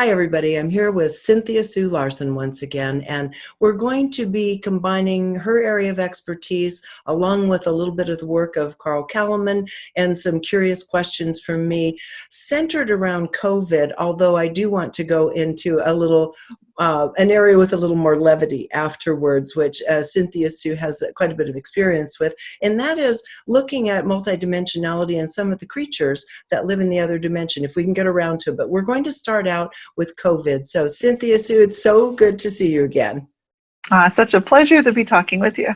Hi, everybody. I'm here with Cynthia Sue Larson once again, and we're going to be combining her area of expertise along with a little bit of the work of Carl Kalleman and some curious questions from me centered around COVID, although I do want to go into a little an area with a little more levity afterwards, which Cynthia Sue has quite a bit of experience with, and that is looking at multidimensionality and some of the creatures that live in the other dimension, if we can get around to it. But we're going to start out with COVID. So Cynthia Sue, it's so good to see you again. It's such a pleasure to be talking with you.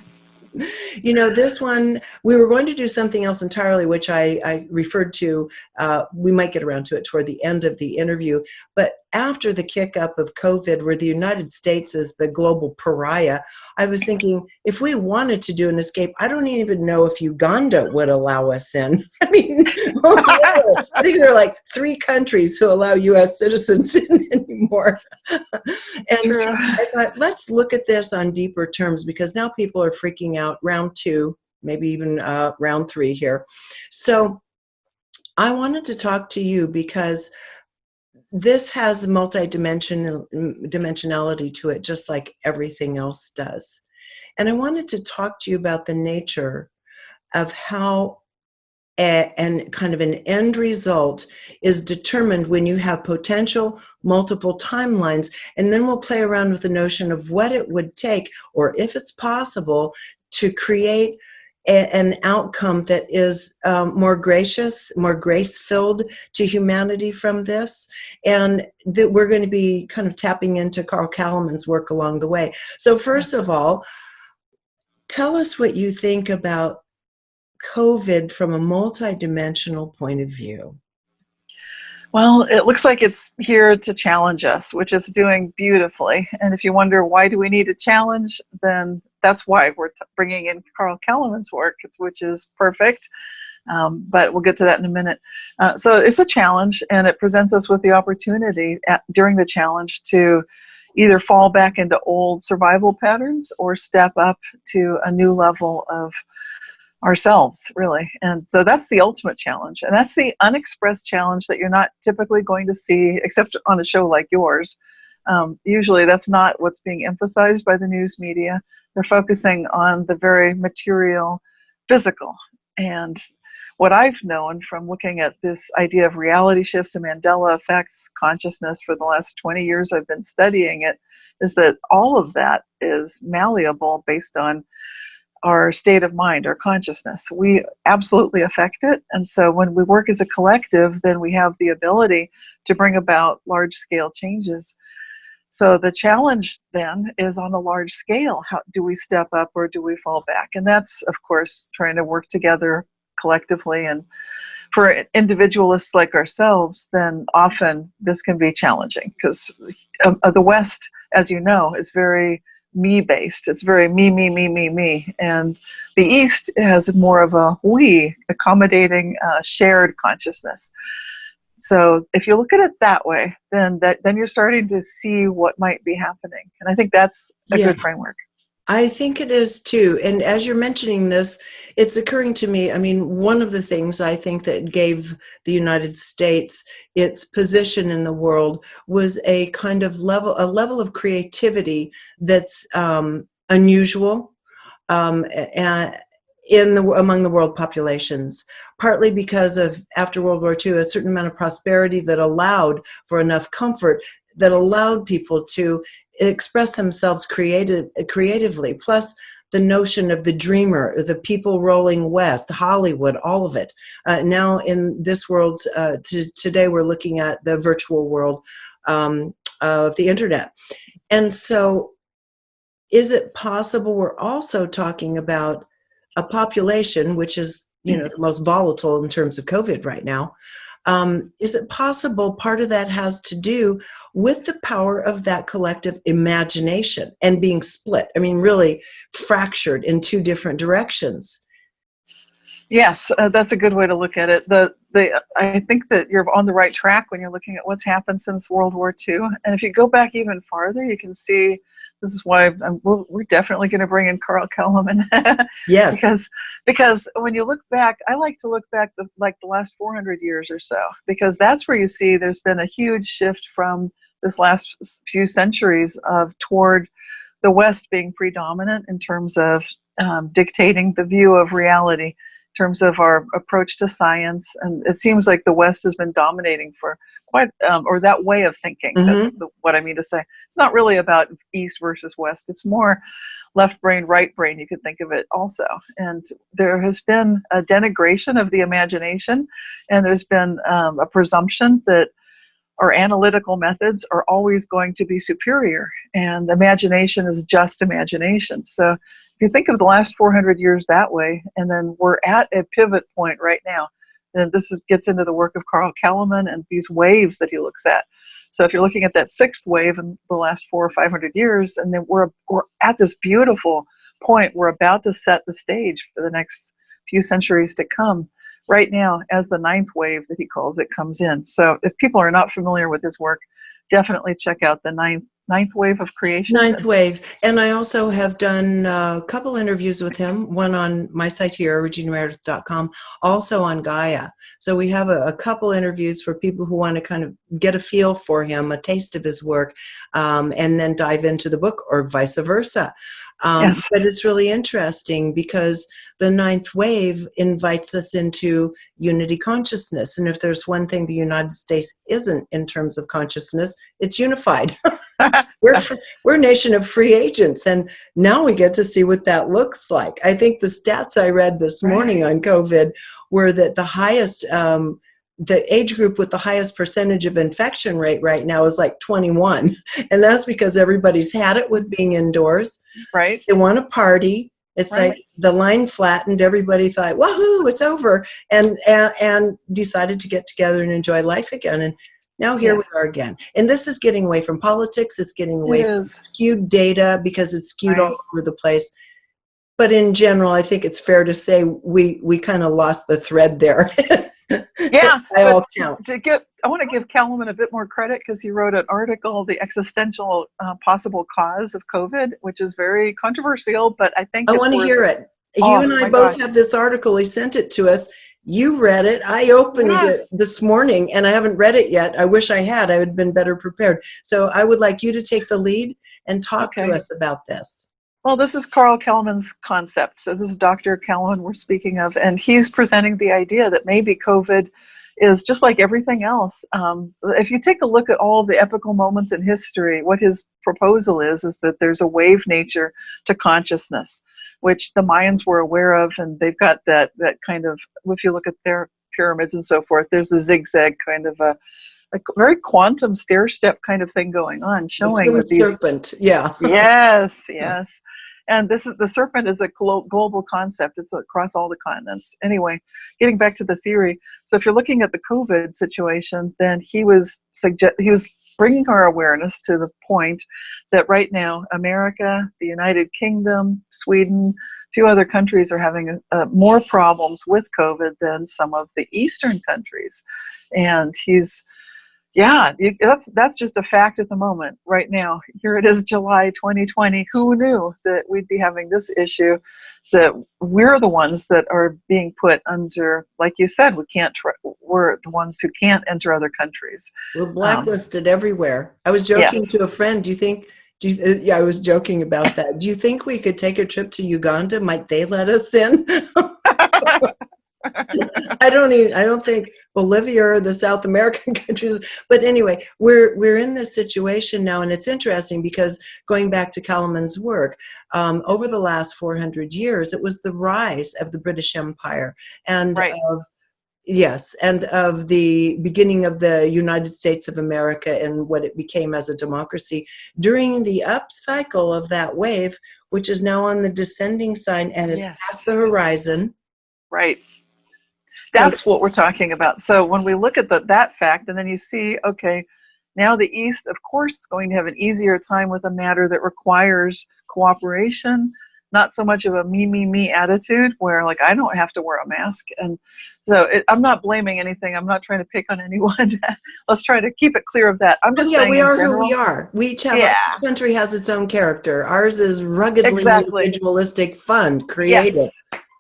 You know, this one, we were going to do something else entirely, which I referred to. We might get around to it toward the end of the interview. But after the kick up of COVID, where the United States is the global pariah, I was thinking, if we wanted to do an escape, I don't even know if Uganda would allow us in. I mean, I think there are like 3 countries who allow U.S. citizens in anymore. And so I thought, let's look at this on deeper terms, because now people are freaking out. Round 2, maybe even round 3 here. So I wanted to talk to you because this has dimensionality to it, just like everything else does. And I wanted to talk to you about the nature of how and kind of an end result is determined when you have potential multiple timelines. And then we'll play around with the notion of what it would take, or if it's possible, to create an outcome that is more gracious, more grace-filled to humanity from this. And that we're going to be kind of tapping into Carl Kalleman's work along the way. So first of all, tell us what you think about COVID from a multidimensional point of view. Well, it looks like it's here to challenge us, which is doing beautifully. And if you wonder why do we need a challenge, then that's why we're bringing in Carl Kalleman's work, which is perfect. But we'll get to that in a minute. So it's a challenge, and it presents us with the opportunity during the challenge to either fall back into old survival patterns or step up to a new level of ourselves, really. And so that's the ultimate challenge. And that's the unexpressed challenge that you're not typically going to see, except on a show like yours. Usually that's not what's being emphasized by the news media. They're focusing on the very material, physical. And what I've known from looking at this idea of reality shifts and Mandela effects, consciousness for the last 20 years I've been studying it, is that all of that is malleable based on our state of mind, our consciousness. We absolutely affect it. And so when we work as a collective, then we have the ability to bring about large-scale changes. So the challenge then is on a large scale. How do we step up or do we fall back? And that's, of course, trying to work together collectively. And for individualists like ourselves, then often this can be challenging because the West, as you know, is very me-based. It's very me. And the East has more of a we, accommodating shared consciousness. So if you look at it that way, then you're starting to see what might be happening. And I think that's a good framework. I think it is too. And as you're mentioning this, it's occurring to me, I mean, one of the things I think that gave the United States its position in the world was a kind of level of creativity that's unusual among the world populations, partly because of, after World War II, a certain amount of prosperity that allowed for enough comfort, that allowed people to express themselves creatively, plus the notion of the dreamer, the people rolling west, Hollywood, all of it. Now in this world, today we're looking at the virtual world of the internet. And so is it possible we're also talking about a population, which is, you know, the most volatile in terms of COVID right now? Is it possible part of that has to do with the power of that collective imagination and being split? I mean, really fractured in 2 different directions. Yes, that's a good way to look at it. I think that you're on the right track when you're looking at what's happened since World War II. And if you go back even farther, you can see, this is why we're definitely going to bring in Carl Kalleman. Yes. Because when you look back, I like to look back like the last 400 years or so, because that's where you see there's been a huge shift from this last few centuries toward the West being predominant in terms of dictating the view of reality, in terms of our approach to science. And it seems like the West has been dominating for quite, or that way of thinking. That's what I mean to say. It's not really about East versus West. It's more left brain, right brain, you could think of it also. And there has been a denigration of the imagination, and there's been a presumption that our analytical methods are always going to be superior, and imagination is just imagination. So if you think of the last 400 years that way, and then we're at a pivot point right now, and gets into the work of Carl Kellerman and these waves that he looks at. So if you're looking at that sixth wave in the last 400 or 500 years, and then we're at this beautiful point, we're about to set the stage for the next few centuries to come right now as the ninth wave that he calls it comes in. So if people are not familiar with his work, definitely check out the ninth wave of creation. Ninth wave. And I also have done a couple interviews with him, one on my site here, reginameredith.com, also on Gaia. So we have a couple interviews for people who want to kind of get a feel for him, a taste of his work, and then dive into the book, or vice versa. Yes. But it's really interesting because the ninth wave invites us into unity consciousness. And if there's one thing the United States isn't in terms of consciousness, it's unified. We're a nation of free agents. And now we get to see what that looks like. I think the stats I read this morning on COVID were that the highest, the age group with the highest percentage of infection rate right now is like 21. And that's because everybody's had it with being indoors. Right. They want to party. It's like the line flattened. Everybody thought, woohoo, it's over. And decided to get together and enjoy life again. And now here we are again. And this is getting away from politics. It's getting away from skewed data because it's skewed all over the place. But in general, I think it's fair to say we kind of lost the thread there. Yeah, I want to give Kellerman a bit more credit because he wrote an article, The Existential Possible Cause of COVID, which is very controversial, but I think I want to hear it. You and I both have this article. He sent it to us. You read it. I opened it this morning and I haven't read it yet. I wish I had. I would have been better prepared. So I would like you to take the lead and talk to us about this. Well, this is Carl Kellerman's concept. So this is Dr. Kellerman we're speaking of, and he's presenting the idea that maybe COVID is just like everything else. If you take a look at all of the epical moments in history, what his proposal is that there's a wave nature to consciousness, which the Mayans were aware of, and they've got that kind of, if you look at their pyramids and so forth, there's a zigzag kind of a very quantum stair-step kind of thing going on, showing that these serpent, yes. And the serpent is a global concept. It's across all the continents. Anyway, getting back to the theory. So if you're looking at the COVID situation, then he was bringing our awareness to the point that right now, America, the United Kingdom, Sweden, a few other countries are having more problems with COVID than some of the Eastern countries. And that's just a fact at the moment. Right now, here it is, July 2020. Who knew that we'd be having this issue? That we're the ones that are being put under, like you said, we're the ones who can't enter other countries. We're blacklisted everywhere. I was joking to a friend. I was joking about that. Do you think we could take a trip to Uganda? Might they let us in? I don't think Bolivia or the South American countries, but anyway, we're in this situation now, and it's interesting because going back to Kellerman's work, over the last 400 years, it was the rise of the British Empire and of the beginning of the United States of America and what it became as a democracy during the up cycle of that wave, which is now on the descending side and is past the horizon. Right. That's what we're talking about. So when we look at that fact, and then you see, okay, now the East, of course, is going to have an easier time with a matter that requires cooperation, not so much of a me attitude where, like, I don't have to wear a mask. And so I'm not blaming anything. I'm not trying to pick on anyone. Let's try to keep it clear of that. I'm just saying we are who we are. We each have, each country has its own character. Ours is ruggedly individualistic, fun, creative.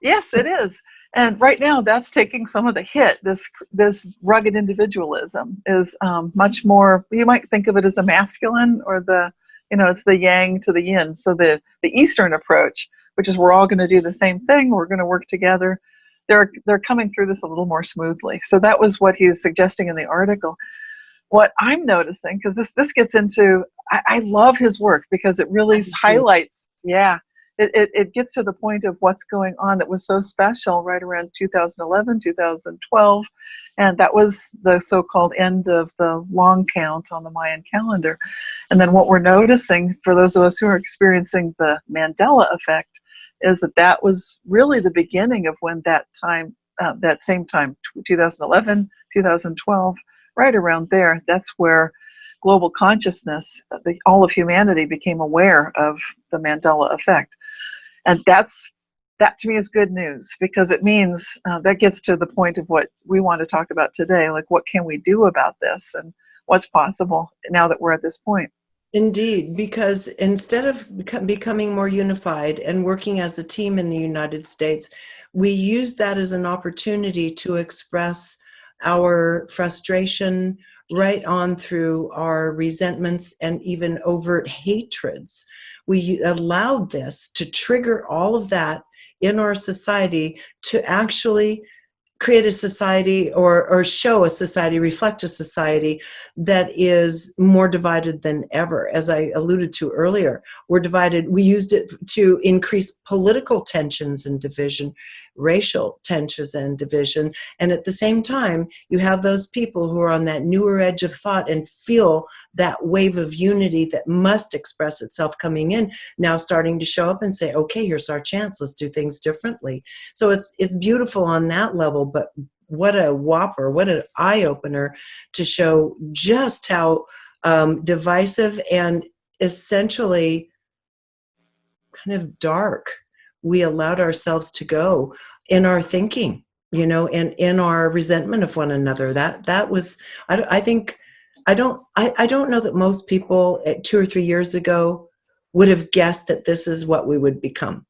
Yes, it is. And right now, that's taking some of the hit. This rugged individualism is much more. You might think of it as a masculine, or it's the yang to the yin. So the Eastern approach, which is we're all going to do the same thing, we're going to work together. They're coming through this a little more smoothly. So that was what he's suggesting in the article. What I'm noticing, because this gets into, I love his work because it really highlights, it gets to the point of what's going on that was so special right around 2011, 2012, and that was the so-called end of the long count on the Mayan calendar. And then what we're noticing for those of us who are experiencing the Mandela effect is that was really the beginning of when that same time, 2011, 2012, right around there, that's where global consciousness, all of humanity became aware of the Mandela effect. And that to me is good news, because it means that gets to the point of what we want to talk about today, like what can we do about this and what's possible now that we're at this point. Indeed, because instead of becoming more unified and working as a team in the United States, we use that as an opportunity to express our frustration right on through our resentments and even overt hatreds. We allowed this to trigger all of that in our society to actually create a society or show a society, reflect a society that is more divided than ever. As I alluded to earlier, we're divided. We used it to increase political tensions and division, racial tensions and division. And at the same time, you have those people who are on that newer edge of thought and feel that wave of unity that must express itself coming in, now starting to show up and say, okay, here's our chance. Let's do things differently. So it's beautiful on that level, but what a whopper, what an eye-opener to show just how divisive and essentially kind of dark we allowed ourselves to go in our thinking, and in our resentment of one another. That was, I don't know that most people 2 or 3 years ago would have guessed that this is what we would become.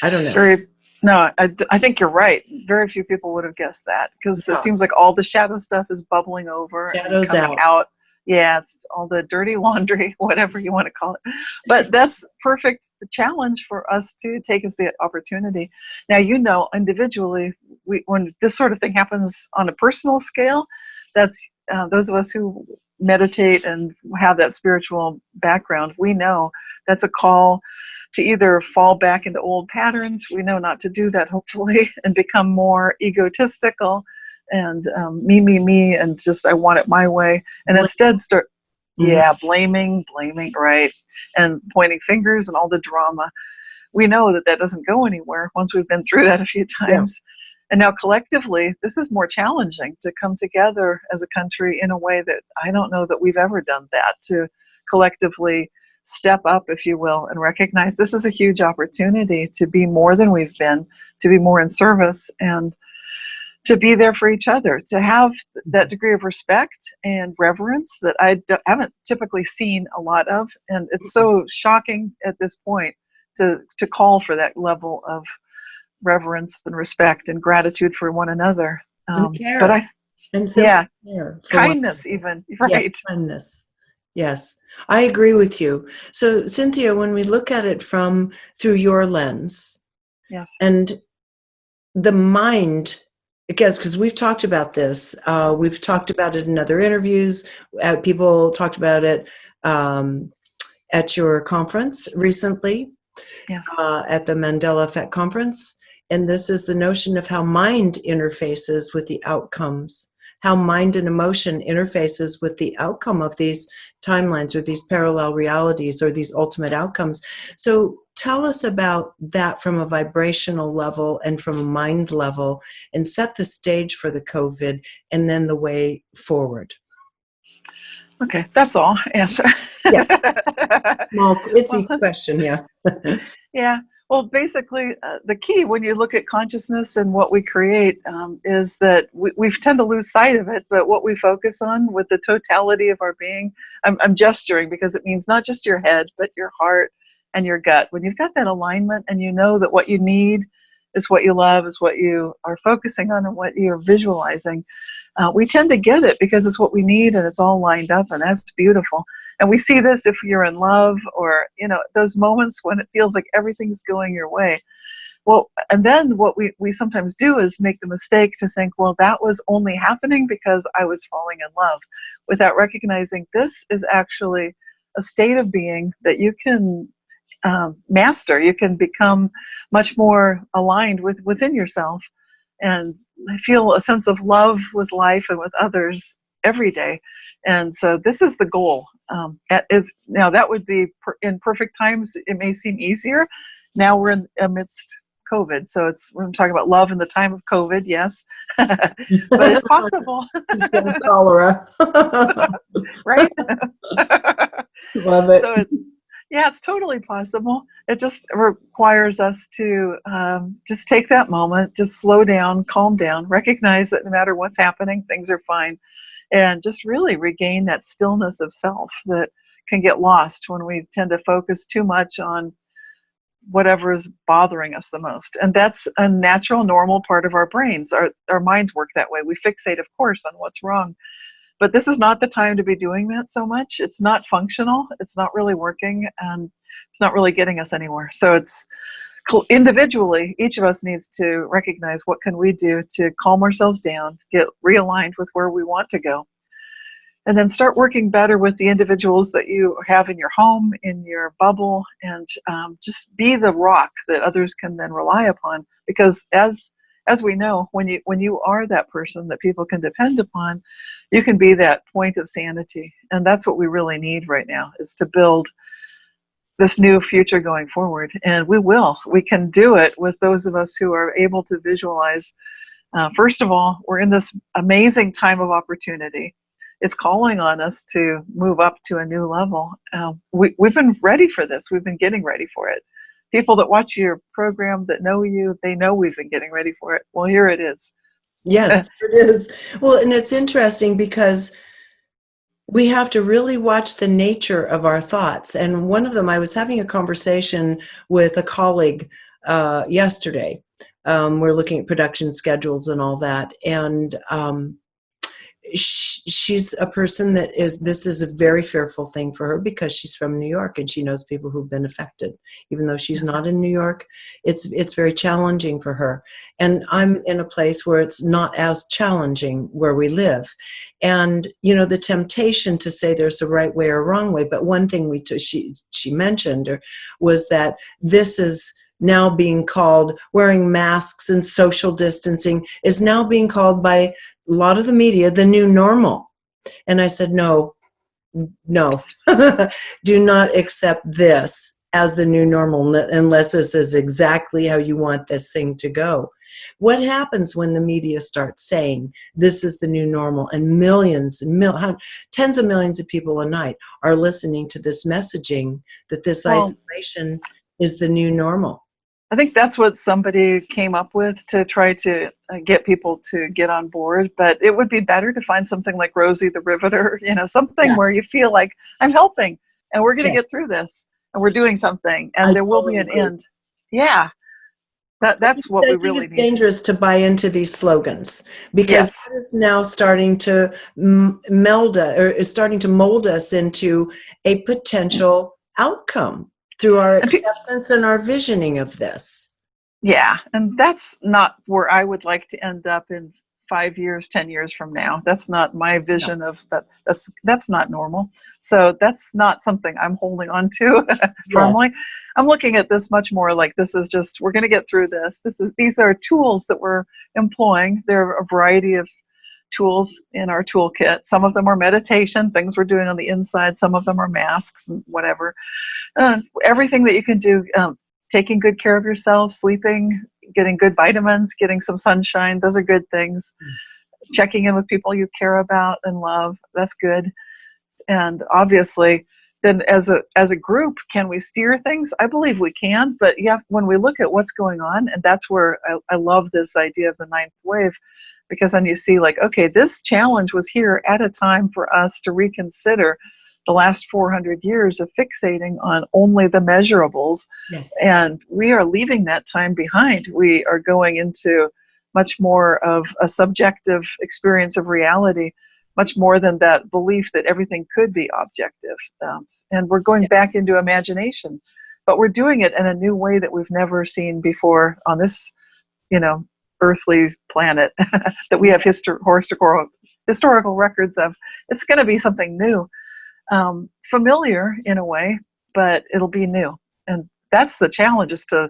I don't know. No, I think you're right. Very few people would have guessed that, because it seems like all the shadow stuff is bubbling over Shadows and coming out. Yeah, it's all the dirty laundry, whatever you want to call it. But that's perfect challenge for us to take as the opportunity. Now, individually, when this sort of thing happens on a personal scale, that's those of us who meditate and have that spiritual background, we know that's a call to either fall back into old patterns. We know not to do that, hopefully, and become more egotistical and me, and just I want it my way, and instead start, blaming, right, and pointing fingers and all the drama. We know that doesn't go anywhere once we've been through that a few times. Yeah. And now collectively, this is more challenging to come together as a country in a way that I don't know that we've ever done that, to collectively step up, if you will, and recognize this is a huge opportunity to be more than we've been, to be more in service, and to be there for each other, to have that degree of respect and reverence that I haven't typically seen a lot of. And it's so shocking at this point to call for that level of reverence and respect and gratitude for one another. And care. Care, kindness even, right? Yeah, kindness. Yes, I agree with you. So, Cynthia, when we look at it through your lens, yes, and the mind, because we've talked about this, we've talked about it in other interviews. People talked about it at your conference recently, yes, at the Mandela Effect conference. And this is the notion of how mind interfaces with the outcomes, how mind and emotion interfaces with the outcome of these timelines or these parallel realities or these ultimate outcomes. So tell us about that from a vibrational level and from a mind level, and set the stage for the COVID and then the way forward. Okay, that's all. Yes. Yeah. Small, itsy question, yeah. Yeah. Well, basically, the key when you look at consciousness and what we create is that we tend to lose sight of it, but what we focus on with the totality of our being, I'm gesturing because it means not just your head, but your heart and your gut. When you've got that alignment and you know that what you need is what you love, is what you are focusing on, and what you're visualizing, we tend to get it because it's what we need and it's all lined up, and that's beautiful. And we see this if you're in love, or, those moments when it feels like everything's going your way. Well, and then what we sometimes do is make the mistake to think, well, that was only happening because I was falling in love, without recognizing this is actually a state of being that you can master. You can become much more aligned within yourself and feel a sense of love with life and with others every day. And so this is the goal. Now that would be in perfect times, it may seem easier. Now we're amidst COVID, so we're talking about love in the time of COVID, yes, but it's possible. She's got cholera. Right? Love it. So it's totally possible. It just requires us to just take that moment, just slow down, calm down, recognize that no matter what's happening, things are fine, and just really regain that stillness of self that can get lost when we tend to focus too much on whatever is bothering us the most. And that's a natural, normal part of our brains. Our minds work that way. We fixate, of course, on what's wrong. But this is not the time to be doing that so much. It's not functional. It's not really working. And it's not really getting us anywhere. So it's individually, each of us needs to recognize what can we do to calm ourselves down, get realigned with where we want to go. And then start working better with the individuals that you have in your home, in your bubble, and just be the rock that others can then rely upon. Because as we know, when you are that person that people can depend upon, you can be that point of sanity. And that's what we really need right now, is to build this new future going forward. And we will. We can do it with those of us who are able to visualize. First of all, we're in this amazing time of opportunity. It's calling on us to move up to a new level. We've been ready for this. We've been getting ready for it. People that watch your program, that know you, they know we've been getting ready for it. Well, here it is. Yes, it is. Well, and it's interesting because we have to really watch the nature of our thoughts. And one of them, I was having a conversation with a colleague yesterday. We're looking at production schedules and all that. And she's a person this is a very fearful thing for her, because she's from New York and she knows people who've been affected. Even though she's not in New York, it's very challenging for her. And I'm in a place where it's not as challenging where we live. And, the temptation to say there's a right way or wrong way. But one thing she mentioned was that this is now being called, wearing masks and social distancing is now being called by a lot of the media the new normal. And I said, no, do not accept this as the new normal unless this is exactly how you want this thing to go. What happens when the media starts saying this is the new normal, and tens of millions of people a night are listening to this messaging that this isolation is the new normal? I think that's what somebody came up with to try to get people to get on board. But it would be better to find something like Rosie the Riveter, something where you feel like I'm helping and we're going to get through this and we're doing something and there will be an end. Yeah. That's what we really need. It's dangerous to buy into these slogans, because it is now starting to mold us into a potential outcome through our acceptance and our visioning of this. Yeah, and that's not where I would like to end up in 5 years, 10 years from now. That's not my vision of that. That's not normal. So that's not something I'm holding on to firmly. Yeah. I'm looking at this much more like this is just, we're going to get through this. These are tools that we're employing. There are a variety of tools in our toolkit. Some of them are meditation, things we're doing on the inside. Some of them are masks and whatever. Everything that you can do, taking good care of yourself, sleeping, getting good vitamins, getting some sunshine. Those are good things. Checking in with people you care about and love. That's good. And obviously, then as a group, can we steer things? I believe we can. But when we look at what's going on, and that's where I love this idea of the ninth wave, because then you see like, okay, this challenge was here at a time for us to reconsider the last 400 years of fixating on only the measurables. Yes. And we are leaving that time behind. We are going into much more of a subjective experience of reality, much more than that belief that everything could be objective. And we're going back into imagination, but we're doing it in a new way that we've never seen before on this, earthly planet that we have historical records of. It's going to be something new, familiar in a way, but it'll be new. And that's the challenge, is to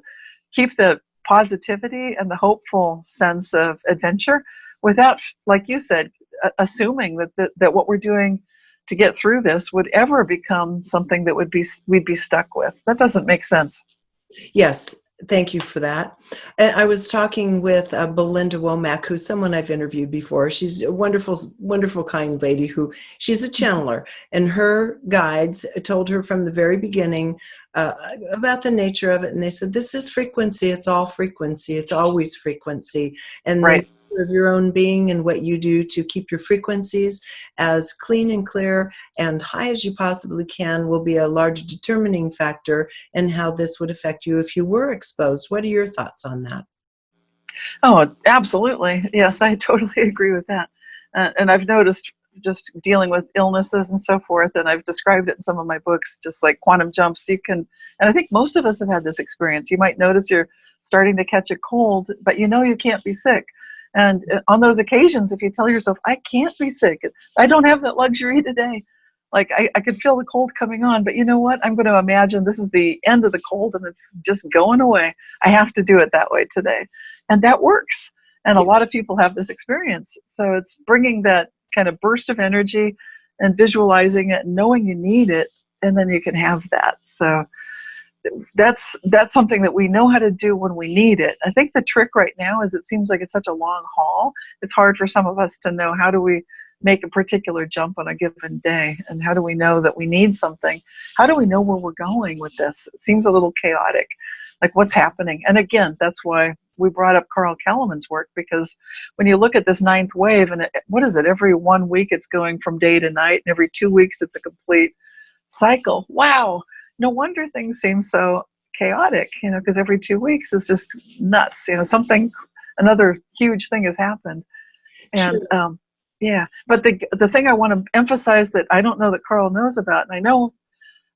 keep the positivity and the hopeful sense of adventure without, like you said, assuming that what we're doing to get through this would ever become something that we'd be stuck with. That doesn't make sense. Yes. Thank you for that. And I was talking with Belinda Womack, who's someone I've interviewed before. She's a wonderful, wonderful, kind lady she's a channeler, and her guides told her from the very beginning about the nature of it. And they said, this is frequency. It's all frequency. It's always frequency. And right. Of your own being and what you do to keep your frequencies as clean and clear and high as you possibly can will be a large determining factor in how this would affect you if you were exposed. What are your thoughts on that? Oh, absolutely. Yes, I totally agree with that. And I've noticed, just dealing with illnesses and so forth, and I've described it in some of my books, just like quantum jumps, and I think most of us have had this experience. You might notice you're starting to catch a cold, but you can't be sick. And on those occasions, if you tell yourself, I can't be sick, I don't have that luxury today. Like I could feel the cold coming on, but you know what? I'm going to imagine this is the end of the cold and it's just going away. I have to do it that way today. And that works. And a lot of people have this experience. So it's bringing that kind of burst of energy and visualizing it, knowing you need it, and then you can have that. So that's something that we know how to do when we need it. I think the trick right now is it seems like it's such a long haul. It's hard for some of us to know, how do we make a particular jump on a given day, and how do we know that we need something? How do we know where we're going with this? It seems a little chaotic, like what's happening. And again, that's why we brought up Carl Kalleman's work, because when you look at this ninth wave, and what is it, every 1 week it's going from day to night, and every 2 weeks it's a complete cycle. Wow. No wonder things seem so chaotic, because every 2 weeks is just nuts. Another huge thing has happened. And Sure. yeah, but the thing I want to emphasize that I don't know that Carl knows about, and I know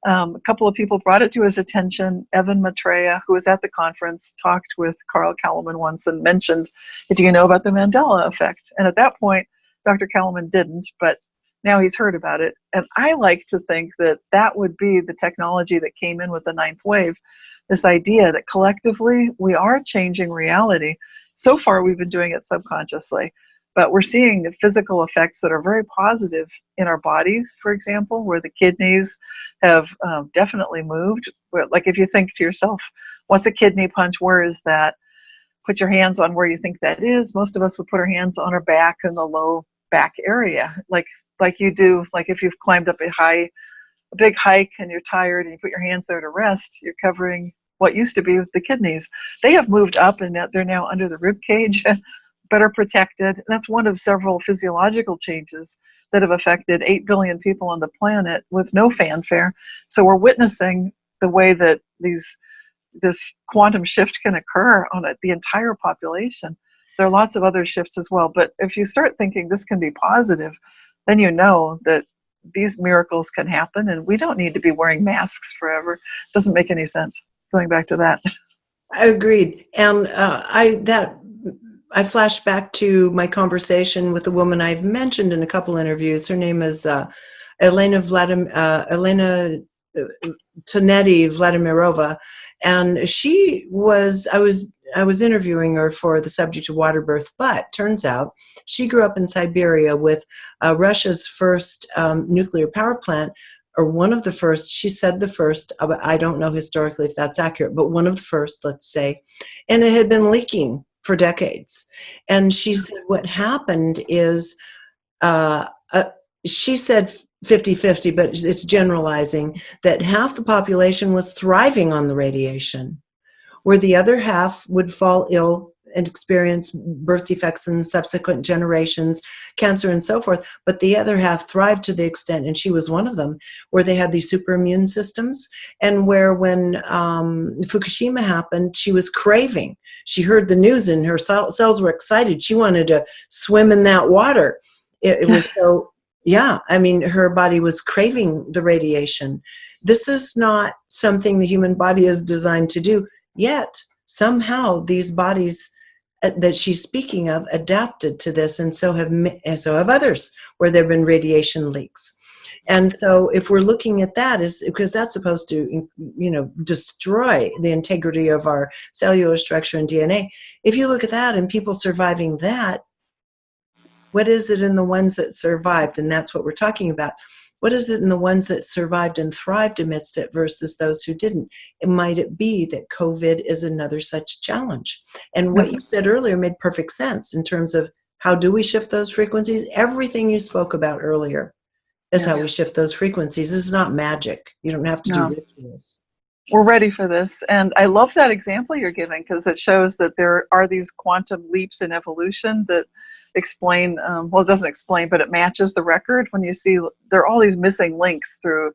a couple of people brought it to his attention. Evan Maitreya, who was at the conference, talked with Carl Kalleman once and mentioned, do you know about the Mandela effect? And at that point, Dr. Kalleman didn't, but now he's heard about it. And I like to think that would be the technology that came in with the ninth wave, this idea that collectively we are changing reality. So far, we've been doing it subconsciously, but we're seeing the physical effects that are very positive in our bodies, for example, where the kidneys have definitely moved. Like if you think to yourself, what's a kidney punch? Where is that? Put your hands on where you think that is. Most of us would put our hands on our back in the low back area, like you do, like if you've climbed up a big hike and you're tired and you put your hands there to rest, you're covering what used to be the kidneys. They have moved up and they're now under the rib cage, better protected. And that's one of several physiological changes that have affected 8 billion people on the planet with no fanfare. So we're witnessing the way that this quantum shift can occur on the entire population. There are lots of other shifts as well. But if you start thinking this can be positive, then you know that these miracles can happen, and we don't need to be wearing masks forever. It doesn't make any sense. Going back to that. I agreed. And I flashed back to my conversation with a woman I've mentioned in a couple interviews. Her name is Elena Tonetti Vladimirova, and I was interviewing her for the subject of water birth, but turns out she grew up in Siberia with Russia's first nuclear power plant, or one of the first. She said the first, I don't know historically if that's accurate, but one of the first, let's say, and it had been leaking for decades. And she said what happened is, she said 50-50, but it's generalizing, that half the population was thriving on the radiation, where the other half would fall ill and experience birth defects in subsequent generations, cancer and so forth, but the other half thrived to the extent, and she was one of them, where they had these super immune systems, and where when Fukushima happened, she was craving. She heard the news and her cells were excited. She wanted to swim in that water. It was so, yeah, I mean, her body was craving the radiation. This is not something the human body is designed to do, yet somehow these bodies that she's speaking of adapted to this, and so have others where there have been radiation leaks. And so if we're looking at that, is because that's supposed to, destroy the integrity of our cellular structure and DNA. If you look at that and people surviving that, what is it in the ones that survived? And that's what we're talking about. What is it in the ones that survived and thrived amidst it versus those who didn't? Might it be that COVID is another such challenge? And what you said earlier made perfect sense in terms of how do we shift those frequencies? Everything you spoke about earlier is how we shift those frequencies. This is not magic. You don't have to do rituals. We're ready for this. And I love that example you're giving, because it shows that there are these quantum leaps in evolution that explain, well, it doesn't explain, but it matches the record when you see there are all these missing links through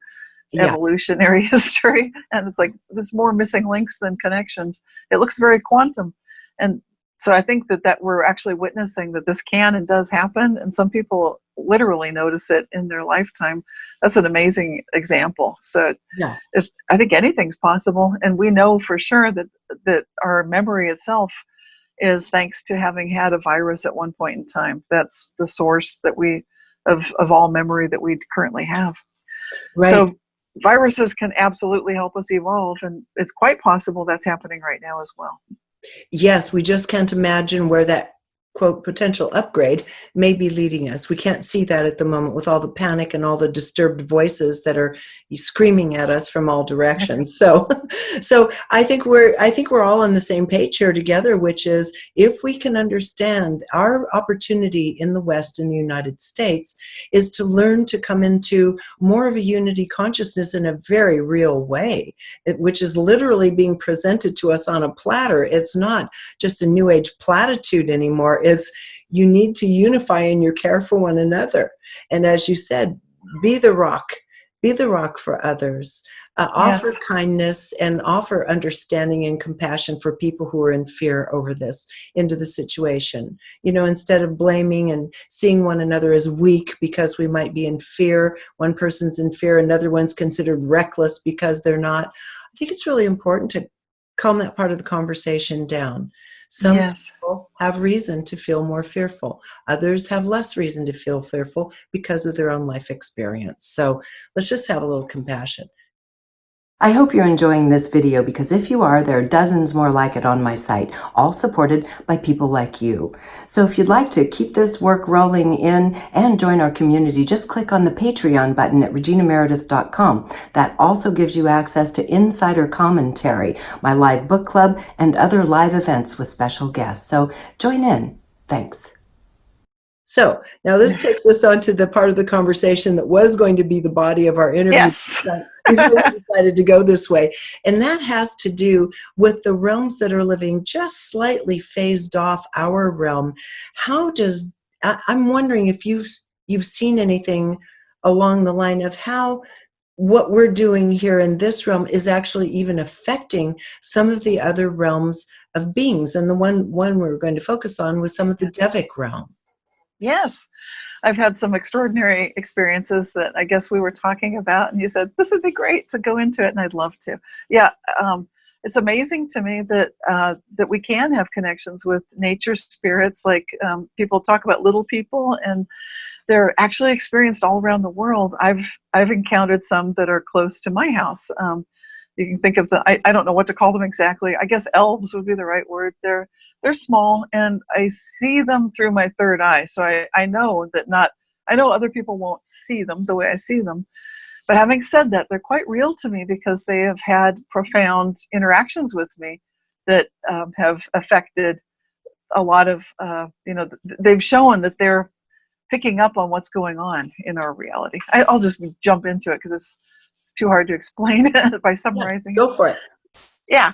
evolutionary history. And it's like there's more missing links than connections. It looks very quantum. And so I think that we're actually witnessing that this can and does happen. And some people literally notice it in their lifetime. That's an amazing example. So I think anything's possible. And we know for sure that our memory itself is thanks to having had a virus at one point in time. That's the source that of all memory that we currently have. Right. So viruses can absolutely help us evolve, and it's quite possible that's happening right now as well. Yes, we just can't imagine where that, quote, potential upgrade may be leading us. We can't see that at the moment with all the panic and all the disturbed voices that are screaming at us from all directions. So I think we're all on the same page here together, which is if we can understand our opportunity in the West, in the United States, is to learn to come into more of a unity consciousness in a very real way, which is literally being presented to us on a platter. It's not just a new age platitude anymore. It's you need to unify in your care for one another. And as you said, be the rock for others. Offer kindness and offer understanding and compassion for people who are in fear over this, into the situation. Instead of blaming and seeing one another as weak because we might be in fear, one person's in fear, another one's considered reckless because they're not. I think it's really important to calm that part of the conversation down. Some people have reason to feel more fearful. Others have less reason to feel fearful because of their own life experience. So let's just have a little compassion. I hope you're enjoying this video, because if you are, there are dozens more like it on my site, all supported by people like you. So if you'd like to keep this work rolling in and join our community, just click on the Patreon button at reginameredith.com. That also gives you access to insider commentary, my live book club, and other live events with special guests. So join in. Thanks. So now this takes us on to the part of the conversation that was going to be the body of our interview. Yes. We decided to go this way. And that has to do with the realms that are living just slightly phased off our realm. I'm wondering if you've seen anything along the line of how what we're doing here in this realm is actually even affecting some of the other realms of beings. And the one we're going to focus on was some of the devic realm. Yes, I've had some extraordinary experiences that I guess we were talking about, and you said this would be great to go into it, and I'd love to. Yeah, it's amazing to me that that we can have connections with nature spirits. Like people talk about little people, and they're actually experienced all around the world. I've encountered some that are close to my house. You can think of I don't know what to call them exactly. I guess elves would be the right word. They're small, and I see them through my third eye. So I know I know other people won't see them the way I see them. But having said that, they're quite real to me because they have had profound interactions with me that have affected a lot of, they've shown that they're picking up on what's going on in our reality. I'll just jump into it because it's too hard to explain by summarizing. Go for it. Yeah.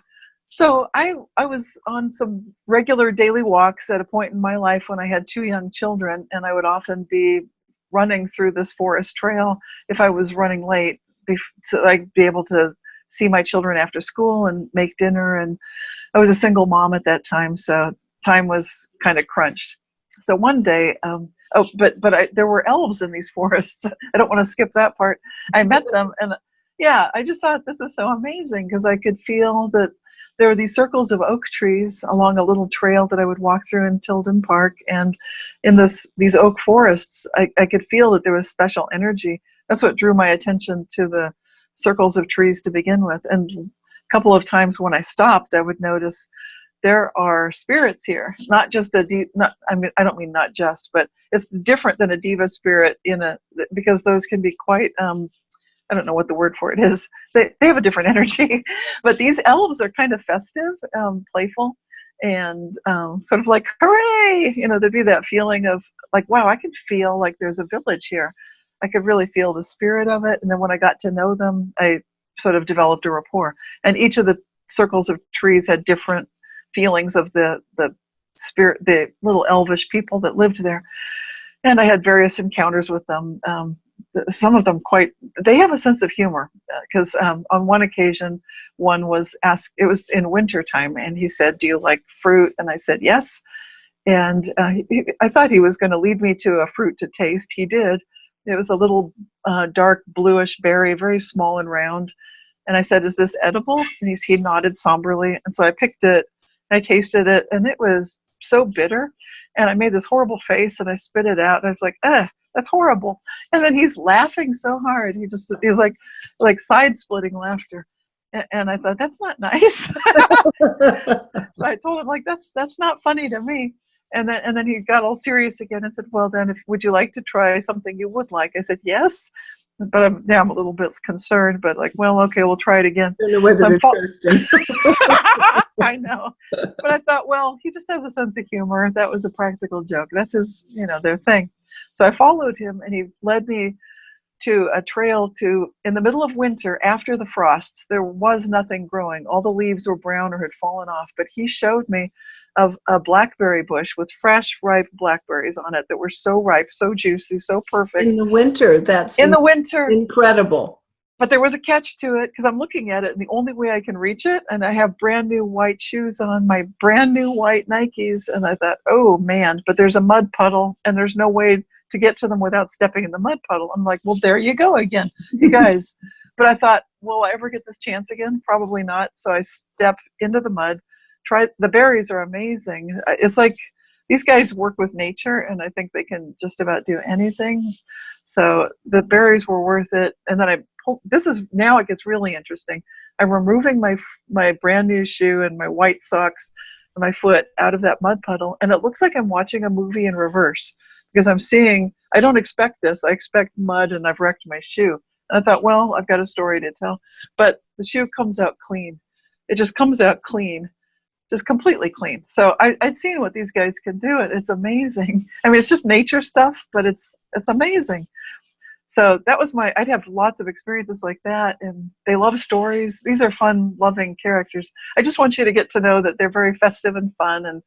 So I was on some regular daily walks at a point in my life when I had 2 young children, and I would often be running through this forest trail if I was running late, so I'd be able to see my children after school and make dinner. And I was a single mom at that time, so time was kind of crunched. So one day, there were elves in these forests. I don't want to skip that part. I met them, and yeah, I just thought this is so amazing because I could feel that there were these circles of oak trees along a little trail that I would walk through in Tilden Park, and in these oak forests, I could feel that there was special energy. That's what drew my attention to the circles of trees to begin with. And a couple of times when I stopped, I would notice there are spirits here, not just I don't mean not just, but it's different than a diva spirit because those can be quite, I don't know what the word for it is. They have a different energy, but these elves are kind of festive, playful, and sort of like, hooray! There'd be that feeling of like, wow, I can feel like there's a village here. I could really feel the spirit of it. And then when I got to know them, I sort of developed a rapport. And each of the circles of trees had different feelings of the spirit, the little elvish people that lived there. And I had various encounters with them. Some of them they have a sense of humor, because on one occasion, one was asked, it was in winter time, and he said, "Do you like fruit?" And I said, "Yes." And I thought he was going to lead me to a fruit to taste. He did. It was a little dark bluish berry, very small and round. And I said, "Is this edible?" And he nodded somberly. And so I picked it, and I tasted it, and it was so bitter. And I made this horrible face, and I spit it out. And I was like, that's horrible. And then he's laughing so hard. He's like side-splitting laughter. And I thought, that's not nice. So I told him, like, that's not funny to me. And then he got all serious again and said, "Well, then, would you like to try something you would like?" I said, "Yes." But now I'm a little bit concerned, but like, well, okay, we'll try it again. I don't know whether to trust him. I know. But I thought, well, he just has a sense of humor. That was a practical joke. That's his, their thing. So I followed him, and he led me to a trail in the middle of winter after the frosts. There was nothing growing. All the leaves were brown or had fallen off. But he showed me of a blackberry bush with fresh, ripe blackberries on it that were so ripe, so juicy, so perfect. In the winter, that's in the winter. Incredible. But there was a catch to it, because I'm looking at it, and the only way I can reach it, and I have brand new white shoes on, my brand new white Nikes, and I thought, oh man, but there's a mud puddle, and there's no way to get to them without stepping in the mud puddle. I'm like, well, there you go again, you guys. But I thought, will I ever get this chance again? Probably not. So I step into the mud. The berries are amazing. It's like these guys work with nature, and I think they can just about do anything. So the berries were worth it. And then now it gets really interesting. I'm removing my brand new shoe and my white socks and my foot out of that mud puddle, and it looks like I'm watching a movie in reverse, because I don't expect this. I expect mud, and I've wrecked my shoe. And I thought, well, I've got a story to tell. But the shoe comes out clean. It just comes out clean, just completely clean. So I'd seen what these guys can do. It's amazing. I mean, it's just nature stuff, but it's amazing. So that was I'd have lots of experiences like that, and they love stories. These are fun, loving characters. I just want you to get to know that they're very festive and fun, and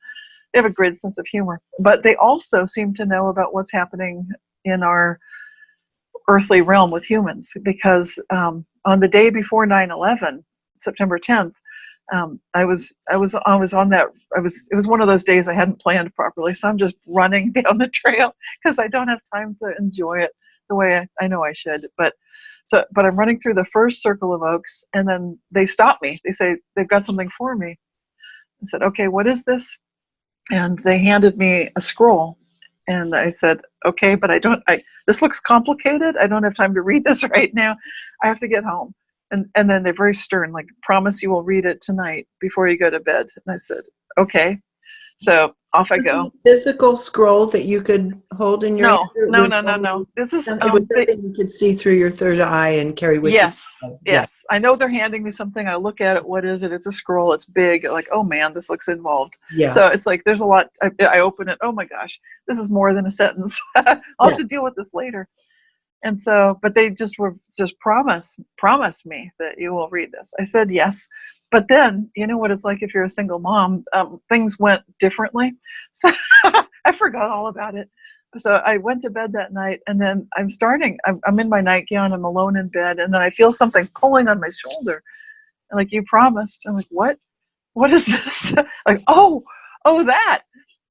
they have a great sense of humor. But they also seem to know about what's happening in our earthly realm with humans, because on the day before 9/11, September 10th, it was one of those days I hadn't planned properly, so I'm just running down the trail because I don't have time to enjoy it the way I know I should. But I'm running through the first circle of oaks, and then they stop me. They say they've got something for me. I said, "Okay, what is this?" And they handed me a scroll, and I said, "Okay, but this looks complicated. I don't have time to read this right now. I have to get home." And then they're very stern, like, "Promise you will read it tonight before you go to bed." And I said, "Okay." So off I go. A physical scroll that you could hold in your hand? No. This is it was something you could see through your third eye and carry with you. Yes. I know they're handing me something. I look at it. What is it? It's a scroll. It's big. Like, oh man, this looks involved. Yeah. So it's like there's a lot. I open it. Oh my gosh, this is more than a sentence. I'll have to deal with this later. And so, but they just promise me that you will read this. I said yes. But then, you know what it's like if you're a single mom, things went differently. So I forgot all about it. So I went to bed that night, and then I'm in my nightgown, I'm alone in bed, and then I feel something pulling on my shoulder. And like, you promised. I'm like, what? What is this? Like, oh, that.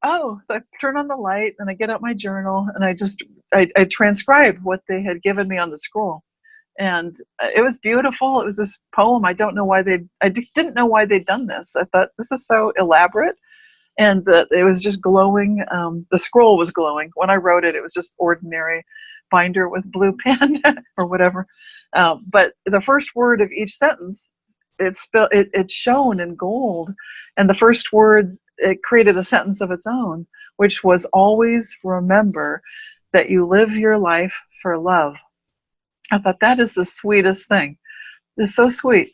Oh, so I turn on the light and I get out my journal and I transcribed what they had given me on the scroll. And it was beautiful. It was this poem. I didn't know why they'd done this. I thought, this is so elaborate. And it was just glowing. The scroll was glowing. When I wrote it, it was just ordinary binder with blue pen or whatever. But the first word of each sentence, it shone in gold. And the first words, it created a sentence of its own, which was, always remember that you live your life for love. I thought, that is the sweetest thing. It's so sweet.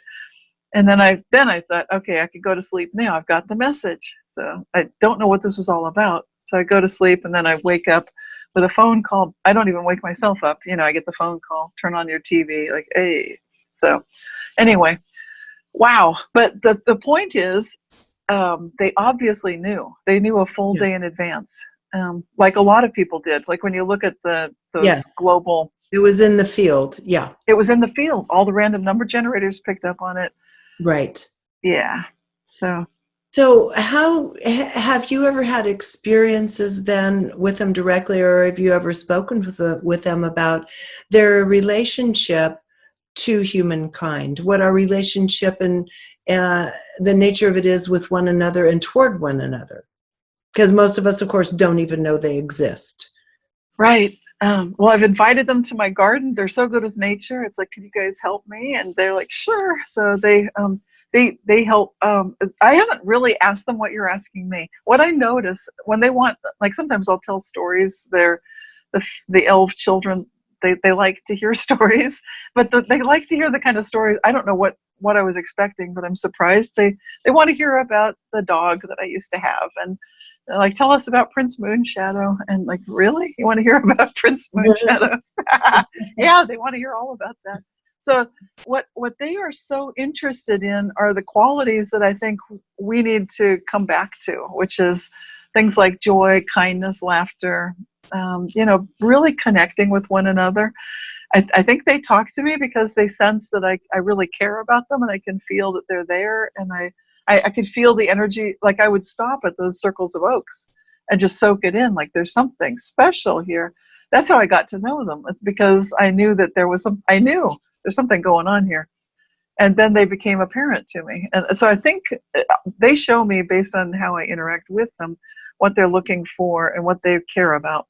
And then I thought, okay, I could go to sleep now. I've got the message. So I don't know what this was all about. So I go to sleep, and then I wake up with a phone call. I don't even wake myself up. I get the phone call, turn on your TV, like, hey. So anyway, wow. But the point is, they obviously knew. They knew a full day in advance, like a lot of people did. Like when you look at those global. It was in the field. Yeah. It was in the field. All the random number generators picked up on it. Right. Yeah. So how have you ever had experiences then with them directly, or have you ever spoken with them about their relationship to humankind? What our relationship and the nature of it is with one another and toward one another? Because most of us, of course, don't even know they exist. Right. Well, I've invited them to my garden. They're so good with nature. It's like, can you guys help me? And they're like, sure. So they help. I haven't really asked them what you're asking me. What I notice when they want, like, sometimes I'll tell stories. The elf children, they like to hear stories, but they like to hear the kind of stories. I don't know what I was expecting, but I'm surprised. They want to hear about the dog that I used to have, and they're like, tell us about Prince Moonshadow. And like, really? You want to hear about Prince Moonshadow? Yeah, they want to hear all about that. So what they are so interested in are the qualities that I think we need to come back to, which is things like joy, kindness, laughter, really connecting with one another. I think they talk to me because they sense that I really care about them, and I can feel that they're there, and I could feel the energy. Like, I would stop at those circles of oaks and just soak it in, like, there's something special here. That's how I got to know them. It's because I knew that I knew there's something going on here. And then they became apparent to me. And so I think they show me, based on how I interact with them, what they're looking for and what they care about.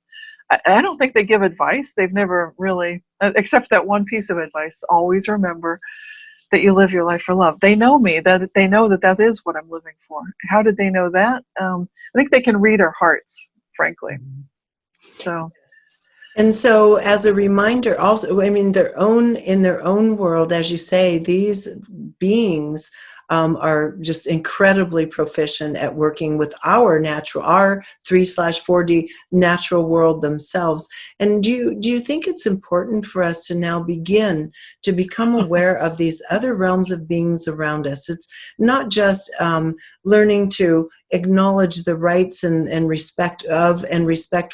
I don't think they give advice. They've never really, except that one piece of advice, always remember that you live your life for love. They know me, that they know that is what I'm living for. How did they know that? I think they can read our hearts, frankly. So. And so, as a reminder, also, I mean, in their own world, as you say, these beings are just incredibly proficient at working with our 3/4D natural world themselves. And do you think it's important for us to now begin to become aware of these other realms of beings around us? It's not just learning to acknowledge the rights and respect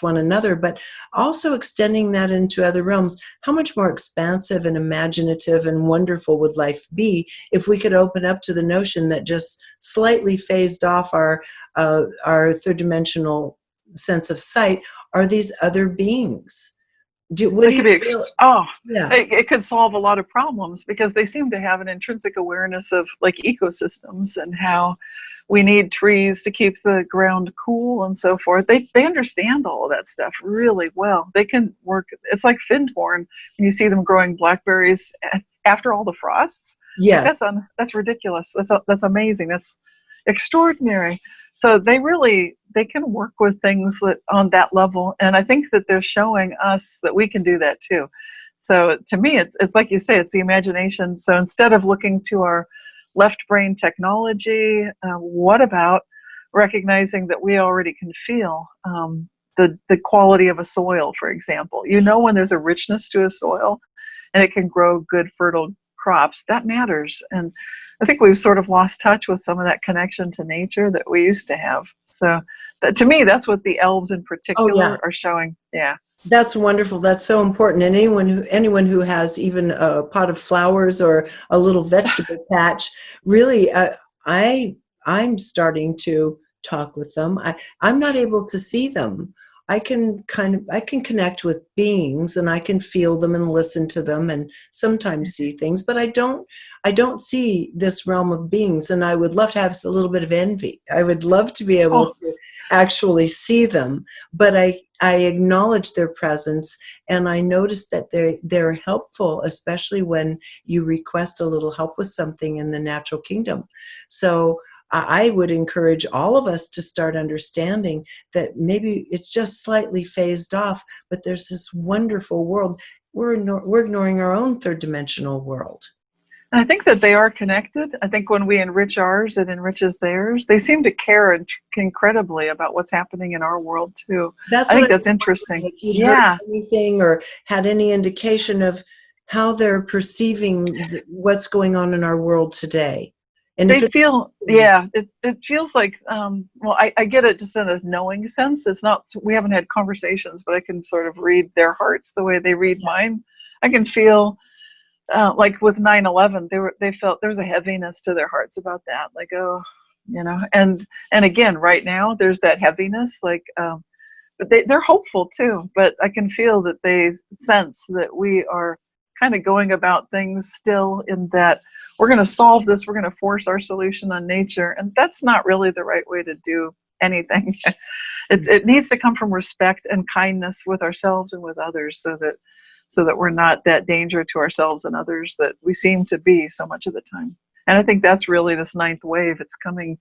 one another, but also extending that into other realms. How much more expansive and imaginative and wonderful would life be if we could open up to the notion that just slightly phased off our third dimensional sense of sight are these other beings? It could solve a lot of problems, because they seem to have an intrinsic awareness of, like, ecosystems and how we need trees to keep the ground cool and so forth. They understand all of that stuff really well. They can work. It's like Findhorn when you see them growing blackberries after all the frosts. Yeah, like, that's ridiculous. That's amazing. That's extraordinary. So they can work with things on that level, and I think that they're showing us that we can do that too. So to me, it's like you say, it's the imagination. So instead of looking to our left brain technology, what about recognizing that we already can feel the quality of a soil, for example? When there's a richness to a soil, and it can grow good fertile crops, that matters. And I think we've sort of lost touch with some of that connection to nature that we used to have. So that, to me, that's what the elves in Oh yeah. particular are showing. Yeah. That's wonderful. That's so important. And anyone who has even a pot of flowers or a little vegetable patch, really, I I'm starting to talk with them. I'm not able to see them. I can connect with beings, and I can feel them and listen to them and sometimes see things, but I don't see this realm of beings, and I would love to have a little bit of envy. I would love to be able Oh, to actually see them, but I acknowledge their presence, and I notice that they're helpful, especially when you request a little help with something in the natural kingdom. So I would encourage all of us to start understanding that maybe it's just slightly phased off, but there's this wonderful world. We're ignoring our own third dimensional world. and I think that they are connected. I think when we enrich ours, it enriches theirs. They seem to care incredibly about what's happening in our world too. That's I what I think that's was interesting. wondering, if you'd heard Yeah. anything or had any indication of how they're perceiving what's going on in our world today. And if They it's, feel, yeah, it feels like, well, I get it just in a knowing sense. It's not, we haven't had conversations, but I can sort of read their hearts the way they read yes, mine. I can feel, like with 9/11, they felt there was a heaviness to their hearts about that. Like, oh, and again, right now there's that heaviness, like, but they're hopeful too. But I can feel that they sense that we are kind of going about things still in that we're going to solve this, we're going to force our solution on nature, and that's not really the right way to do anything. It needs to come from respect and kindness with ourselves and with others, so that we're not that danger to ourselves and others that we seem to be so much of the time. And I think that's really this ninth wave. It's coming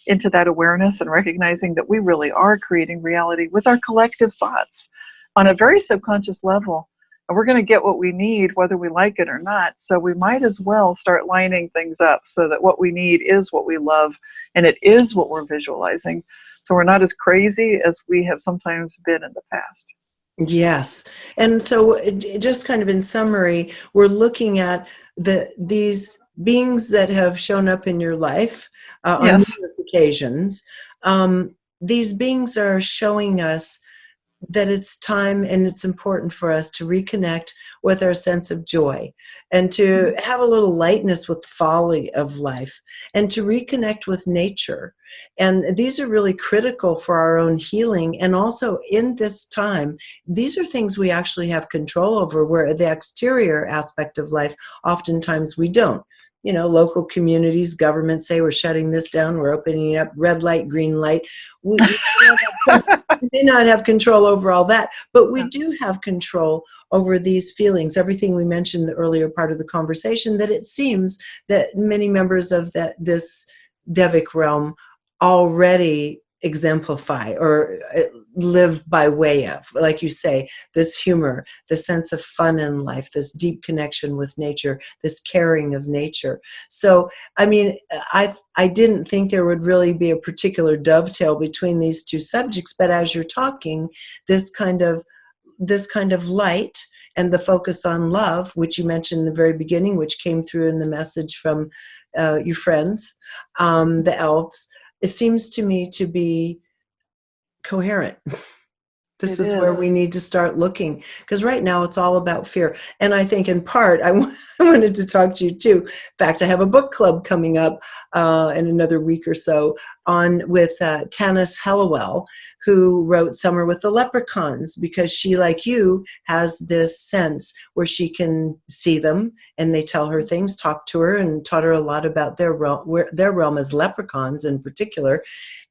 into that awareness and recognizing that we really are creating reality with our collective thoughts on a very subconscious level. And we're going to get what we need, whether we like it or not. So we might as well start lining things up so that what we need is what we love, and it is what we're visualizing. So we're not as crazy as we have sometimes been in the past. yes. And so just kind of in summary, we're looking at these beings that have shown up in your life on Yes. numerous occasions. These beings are showing us that it's time and it's important for us to reconnect with our sense of joy and to have a little lightness with the folly of life and to reconnect with nature. And these are really critical for our own healing. And also in this time, these are things we actually have control over, where the exterior aspect of life, oftentimes we don't. You know, local communities, governments say we're shutting this down, we're opening up, red light, green light. We may not have control over all that, but we do have control over these feelings. Everything we mentioned in the earlier part of the conversation, that it seems that many members of this devic realm already exemplify or live by way of, like you say, this humor, the sense of fun in life, this deep connection with nature, this caring of nature. So, I mean, I didn't think there would really be a particular dovetail between these two subjects, but as you're talking, this kind of light and the focus on love, which you mentioned in the very beginning, which came through in the message from your friends, the elves, it seems to me to be coherent. This It is where we is. need to start looking, because right now it's all about fear. And I think in part, I wanted to talk to you too. In fact, I have a book club coming up in another week or so with Tanis Hellawell, who wrote Summer with the Leprechauns, because she, like you, has this sense where she can see them and they tell her things, talk to her, and taught her a lot about their realm as leprechauns in particular.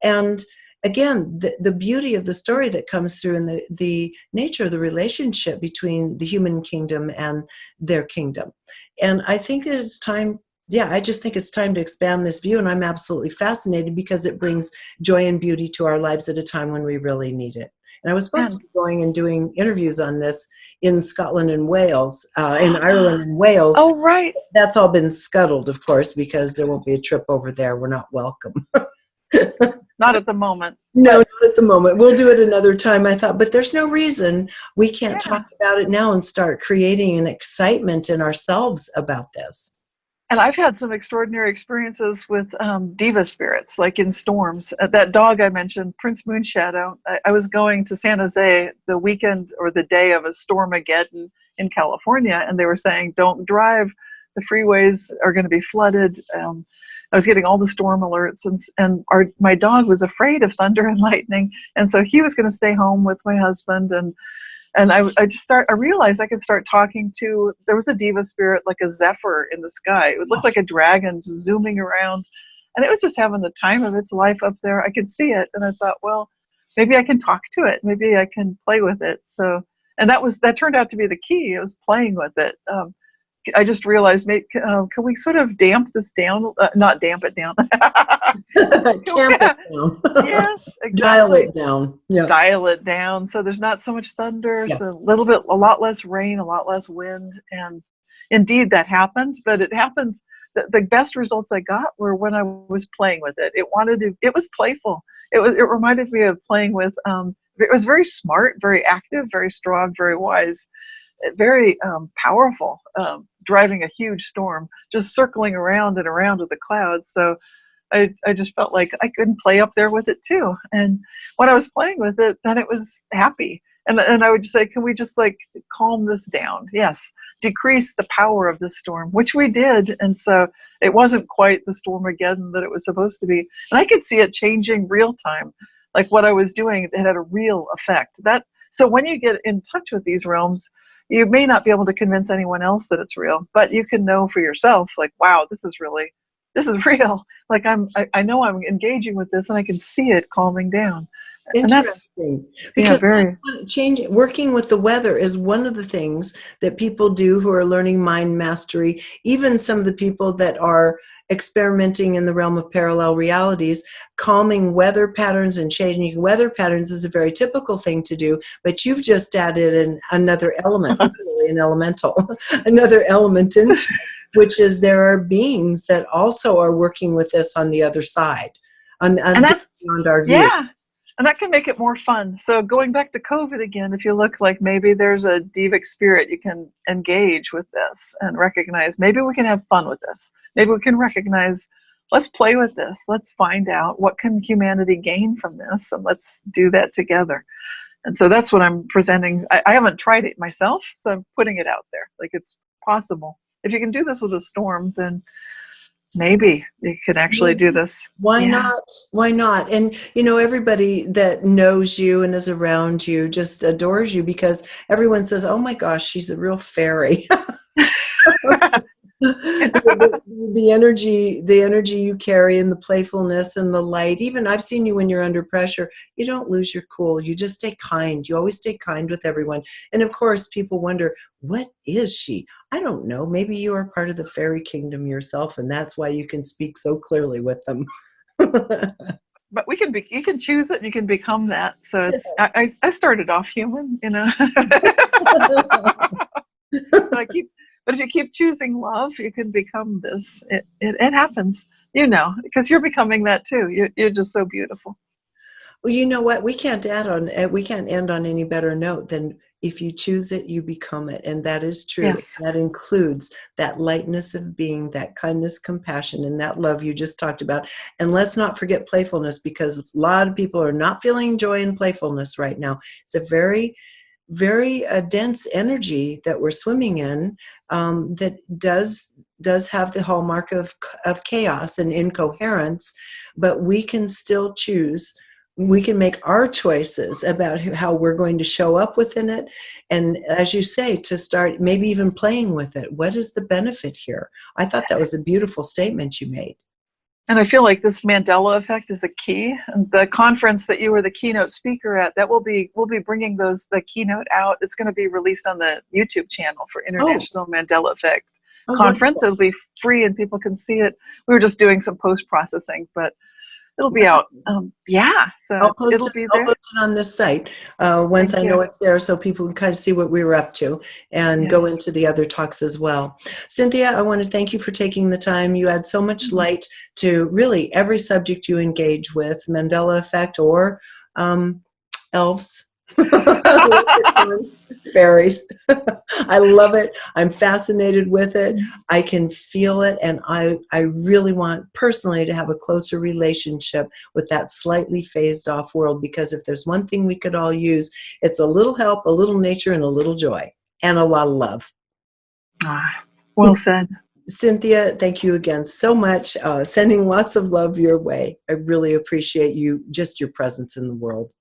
And again, the beauty of the story that comes through in the nature of the relationship between the human kingdom and their kingdom. And I think that it's time, I just think it's time to expand this view. And I'm absolutely fascinated because it brings joy and beauty to our lives at a time when we really need it. And I was supposed to And be going and doing interviews on this in Scotland and Wales, in Ireland and Wales. oh, right. That's all been scuttled, of course, because there won't be a trip over there. We're not welcome. Not at the moment. No, But not at the moment. We'll do it another time, I thought, but there's no reason we can't yeah, talk about it now and start creating an excitement in ourselves about this. And I've had some extraordinary experiences with diva spirits, like in storms. That dog I mentioned, Prince Moonshadow, I was going to San Jose the weekend or the day of a Stormageddon in California, and they were saying, don't drive. The freeways are going to be flooded. I was getting all the storm alerts, and my dog was afraid of thunder and lightning, and so he was going to stay home with my husband. And I realized I could start talking to, there was a diva spirit, like a zephyr in the sky. It would look like a dragon just zooming around. And it was just having the time of its life up there. I could see it. And I thought, well, maybe I can talk to it. Maybe I can play with it. So, and that turned out to be the key. It was playing with it. I just realized, can we sort of damp this down? Not damp it down. Tamp it down. Yes, exactly. Dial it down. Yeah. Dial it down so there's not so much thunder, Yeah. so a lot less rain, a lot less wind. And indeed that happened, but it happened. The best results I got were when I was playing with it. It was playful. It reminded me of playing with, it was very smart, very active, very strong, very wise, very powerful, driving a huge storm, just circling around and around with the clouds. So I just felt like I could play up there with it too. And when I was playing with it, then it was happy. And I would just say, can we just like calm this down? Yes, decrease the power of this storm, which we did. And so it wasn't quite the Stormageddon that it was supposed to be. And I could see it changing real time. Like what I was doing, it had a real effect. So when you get in touch with these realms, you may not be able to convince anyone else that it's real, but you can know for yourself, like, wow, this is real. Like I know I'm engaging with this, and I can see it calming down. Interesting. Because working with the weather is one of the things that people do who are learning mind mastery. Even some of the people that are experimenting in the realm of parallel realities, calming weather patterns and changing weather patterns is a very typical thing to do, but you've just added another element, literally an elemental, another element into it, which is there are beings that also are working with this on the other side, and that's beyond our view. Yeah. And that can make it more fun. So going back to COVID again, if you look like maybe there's a devic spirit, you can engage with this and recognize, maybe we can have fun with this. Maybe we can recognize, let's play with this. Let's find out what can humanity gain from this, and let's do that together. And so that's what I'm presenting. I haven't tried it myself, so I'm putting it out there. Like, it's possible. If you can do this with a storm, then maybe you can actually do this. Why not? Why not? And, everybody that knows you and is around you just adores you, because everyone says, oh my gosh, she's a real fairy. the energy you carry, and the playfulness and the light. Even I've seen you when you're under pressure, you don't lose your cool. You just stay kind. You always stay kind with everyone. And of course, people wonder, what is she? I don't know. Maybe you are part of the fairy kingdom yourself, and that's why you can speak so clearly with them. But you can choose it, and you can become that. So it's, I started off human, But if you keep choosing love, you can become this. It happens, because you're becoming that too. You're just so beautiful. Well, you know what? We can't end on any better note than if you choose it, you become it. And that is true. Yes. That includes that lightness of being, that kindness, compassion, and that love you just talked about. And let's not forget playfulness, because a lot of people are not feeling joy and playfulness right now. It's a very, very dense energy that we're swimming in, that does have the hallmark of chaos and incoherence, but we can still choose. We can make our choices about how we're going to show up within it. And as you say, to start maybe even playing with it. What is the benefit here? I thought that was a beautiful statement you made. And I feel like this Mandela effect is the key. And the conference that you were the keynote speaker at, we'll be bringing the keynote out. It's going to be released on the YouTube channel for International Mandela Effect Conference. Wonderful. It'll be free and people can see it. We were just doing some post-processing, but it'll be out. So it'll be there. I'll post it on this site once I know it's there, so people can kind of see what we were up to and go into the other talks as well. Cynthia, I want to thank you for taking the time. You add so much light to really every subject you engage with, Mandela effect or elves. Fairies. I love it. I'm fascinated with it. I can feel it. And I really want personally to have a closer relationship with that slightly phased off world, because if there's one thing we could all use, it's a little help, a little nature, and a little joy, and a lot of love. Well said. Cynthia, thank you again so much. Sending lots of love your way. I really appreciate you, just your presence in the world.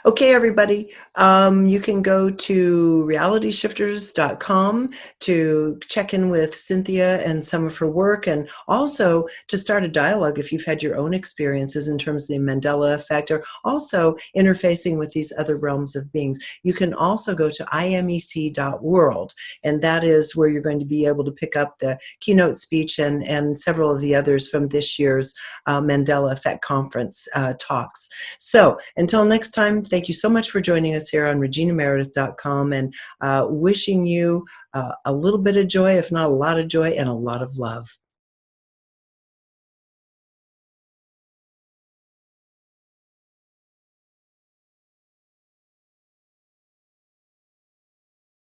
Okay, everybody, you can go to realityshifters.com to check in with Cynthia and some of her work, and also to start a dialogue if you've had your own experiences in terms of the Mandela effect, or also interfacing with these other realms of beings. You can also go to imec.world, and that is where you're going to be able to pick up the keynote speech and several of the others from this year's Mandela Effect Conference talks. So until next time, thank you so much for joining us here on reginameredith.com, and wishing you a little bit of joy, if not a lot of joy, and a lot of love.